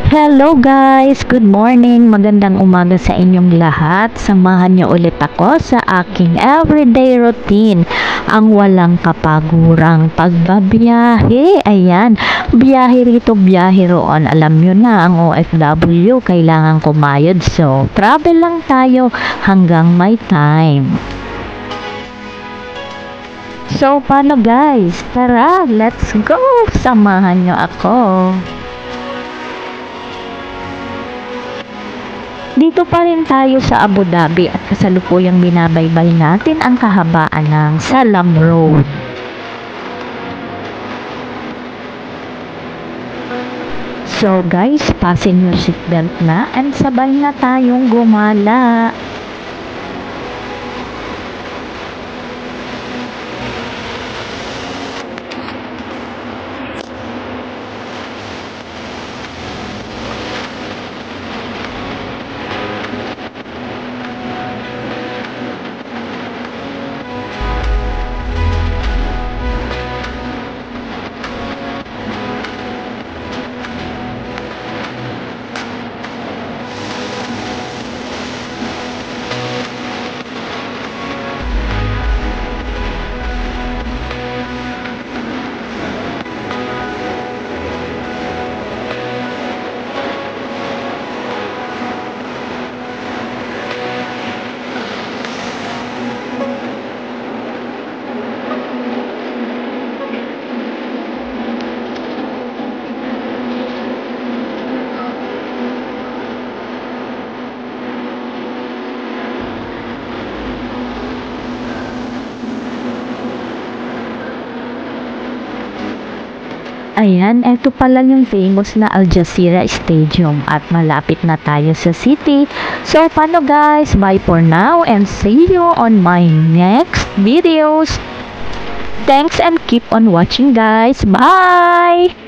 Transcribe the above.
Hello guys! Good morning! Magandang umaga sa inyong lahat. Samahan niyo ulit ako sa aking everyday routine. Ang walang kapagurang pagbabiyahe. Ayan, biyahe rito, biyahe roon. Alam niyo na, ang OFW kailangan kumayod. So, travel lang tayo hanggang may time. So, paano guys? Tara, let's go! Samahan niyo ako. Dito pa rin tayo sa Abu Dhabi at kasalukuyang binabaybay natin ang kahabaan ng Salam Road. So guys, fasten your seatbelt na and sabay na tayong gumala. Ayan, eto pala yung famous na Al Jazeera Stadium at malapit na tayo sa city. So, paano guys? Bye for now and see you on my next videos. Thanks and keep on watching guys. Bye!